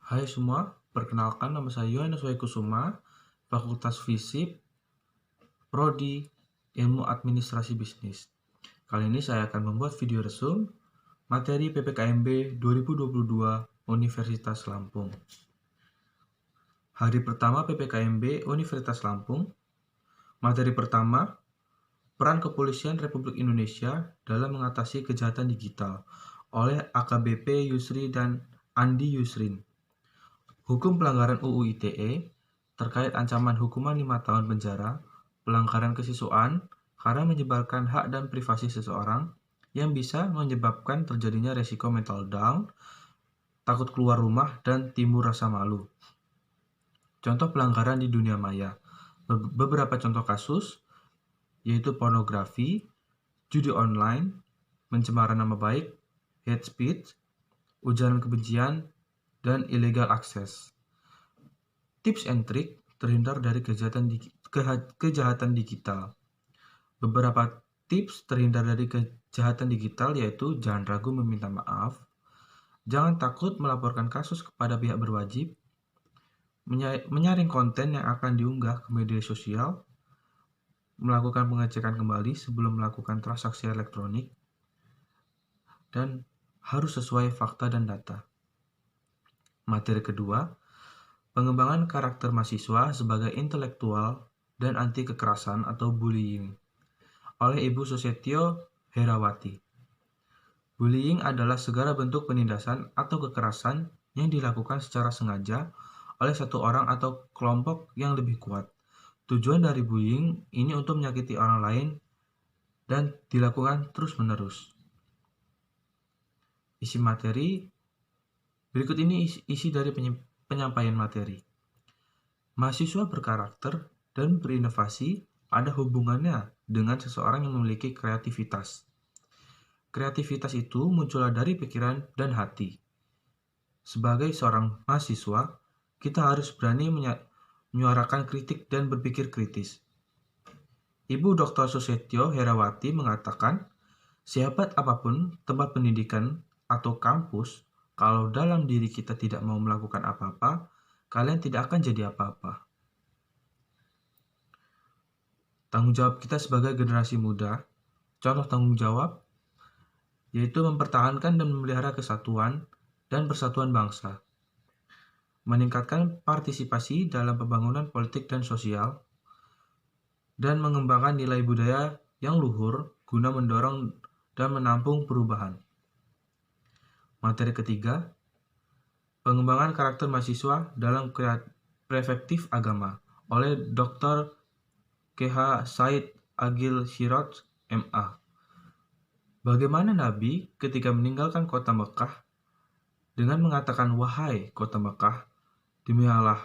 Hai semua, perkenalkan nama saya Yohanes Kusuma, Fakultas Fisip, Prodi Ilmu Administrasi Bisnis. Kali ini saya akan membuat video resum materi PPKMB 2022 Universitas Lampung. Hari pertama PPKMB Universitas Lampung. Materi pertama, peran Kepolisian Republik Indonesia dalam mengatasi kejahatan digital oleh AKBP Yusri dan Andi Yusrin. Hukum pelanggaran UU ITE terkait ancaman hukuman 5 tahun penjara, pelanggaran kesiswaan karena menyebarkan hak dan privasi seseorang yang bisa menyebabkan terjadinya resiko mental down, takut keluar rumah, dan timbul rasa malu. Contoh pelanggaran di dunia maya. Beberapa contoh kasus yaitu pornografi, judi online, pencemaran nama baik, hate speech, ujaran kebencian, dan illegal access. Tips and trik terhindar dari kejahatan digital. Beberapa tips terhindar dari kejahatan digital yaitu jangan ragu meminta maaf, jangan takut melaporkan kasus kepada pihak berwajib, menyaring konten yang akan diunggah ke media sosial, melakukan pengecekan kembali sebelum melakukan transaksi elektronik, dan harus sesuai fakta dan data. Materi kedua, pengembangan karakter mahasiswa sebagai intelektual dan anti kekerasan atau bullying oleh Ibu Susetyo Herawati. Bullying adalah segala bentuk penindasan atau kekerasan yang dilakukan secara sengaja oleh satu orang atau kelompok yang lebih kuat. Tujuan dari bullying ini untuk menyakiti orang lain dan dilakukan terus-menerus. Isi materi berikut ini isi dari penyampaian materi. Mahasiswa berkarakter dan berinovasi ada hubungannya dengan seseorang yang memiliki kreativitas. Kreativitas itu muncullah dari pikiran dan hati. Sebagai seorang mahasiswa, kita harus berani menyuarakan kritik dan berpikir kritis. Ibu Dr. Susetyo Herawati mengatakan, sehebat apapun tempat pendidikan atau kampus, kalau dalam diri kita tidak mau melakukan apa-apa, kalian tidak akan jadi apa-apa. Tanggung jawab kita sebagai generasi muda, contoh tanggung jawab, yaitu mempertahankan dan memelihara kesatuan dan persatuan bangsa, meningkatkan partisipasi dalam pembangunan politik dan sosial, dan mengembangkan nilai budaya yang luhur guna mendorong dan menampung perubahan. Materi ketiga, pengembangan karakter mahasiswa dalam perspektif agama oleh Dr. KH Said Agil Siraj, MA. Bagaimana Nabi ketika meninggalkan kota Mekah dengan mengatakan, wahai kota Mekah, demi Allah,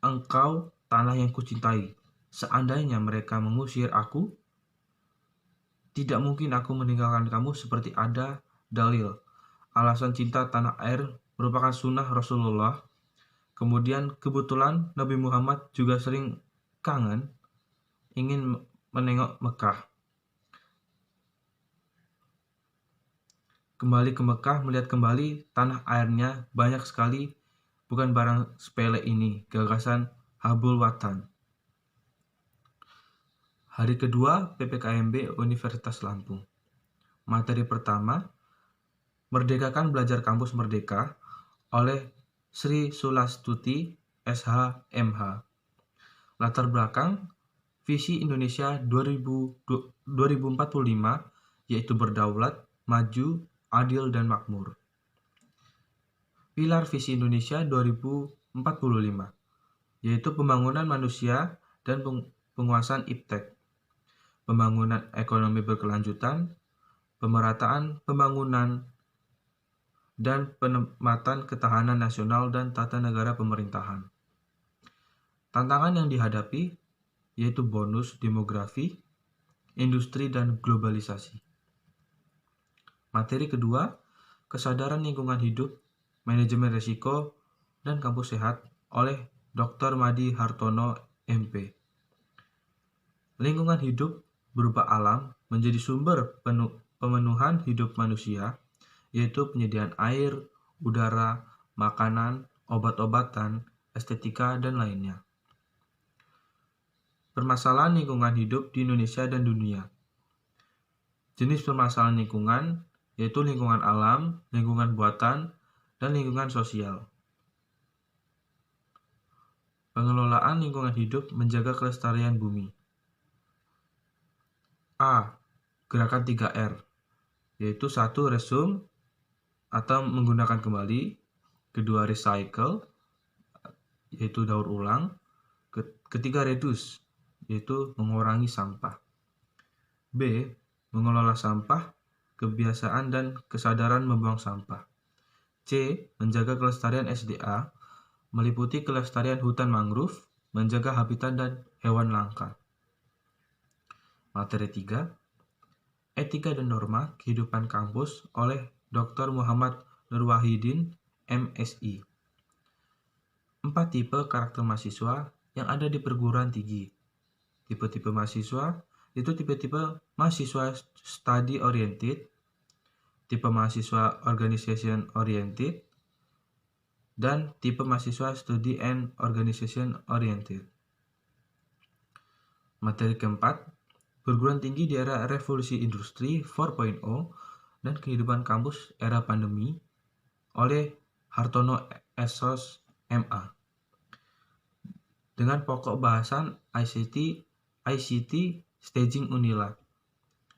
engkau tanah yang kucintai. Seandainya mereka mengusir aku, tidak mungkin aku meninggalkan kamu seperti ada dalil. Alasan cinta tanah air merupakan sunnah Rasulullah. Kemudian kebetulan Nabi Muhammad juga sering kangen ingin menengok Mekah. Kembali ke Mekah, melihat kembali tanah airnya banyak sekali, bukan barang sepele ini, gagasan Habul Watan. Hari kedua PPKMB Universitas Lampung. Materi pertama, Merdekakan Belajar Kampus Merdeka oleh Sri Sulastuti SH MH. Latar belakang visi Indonesia 2045 yaitu berdaulat, maju, adil, dan makmur. Pilar visi Indonesia 2045 yaitu pembangunan manusia dan penguasaan iptek, pembangunan ekonomi berkelanjutan, pemerataan pembangunan, dan penempatan ketahanan nasional dan tata negara pemerintahan. Tantangan yang dihadapi yaitu bonus demografi, industri, dan globalisasi. Materi kedua, kesadaran lingkungan hidup, manajemen risiko, dan kampus sehat oleh Dr. Madi Hartono, MP. Lingkungan hidup berupa alam menjadi sumber pemenuhan hidup manusia, yaitu penyediaan air, udara, makanan, obat-obatan, estetika, dan lainnya. Permasalahan lingkungan hidup di Indonesia dan dunia. Jenis permasalahan lingkungan yaitu lingkungan alam, lingkungan buatan, dan lingkungan sosial. Pengelolaan lingkungan hidup menjaga kelestarian bumi. A. Gerakan 3R, yaitu 1. Resume atau menggunakan kembali, 2. Recycle, yaitu daur ulang, 3. Reduce, yaitu mengurangi sampah. B. Mengelola sampah, kebiasaan dan kesadaran membuang sampah. C. Menjaga kelestarian SDA, meliputi kelestarian hutan mangrove, menjaga habitat dan hewan langka. Materi 3. Etika dan Norma Kehidupan Kampus oleh Dr. Muhammad Nur Wahidin, MSI. 4 tipe karakter mahasiswa yang ada di perguruan tinggi. Tipe-tipe mahasiswa itu tipe-tipe mahasiswa study oriented, tipe mahasiswa organization oriented, dan tipe mahasiswa study and organization oriented. Materi keempat, perguruan tinggi di era revolusi industri 4.0 dan kehidupan kampus era pandemi oleh Hartono Esos, MA. Dengan pokok bahasan ICT Staging Unila.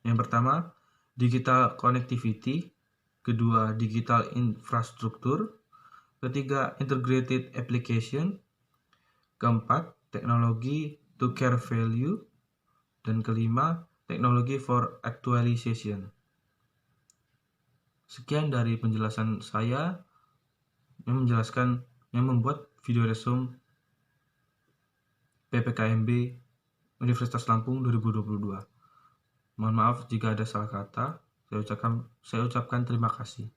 Yang pertama, digital connectivity, kedua, digital infrastruktur, ketiga, integrated application, keempat, teknologi to care value, dan kelima, teknologi for actualization. Sekian dari penjelasan saya yang membuat video resume PPKMB Universitas Lampung 2022. Mohon maaf jika ada salah kata. Saya ucapkan terima kasih.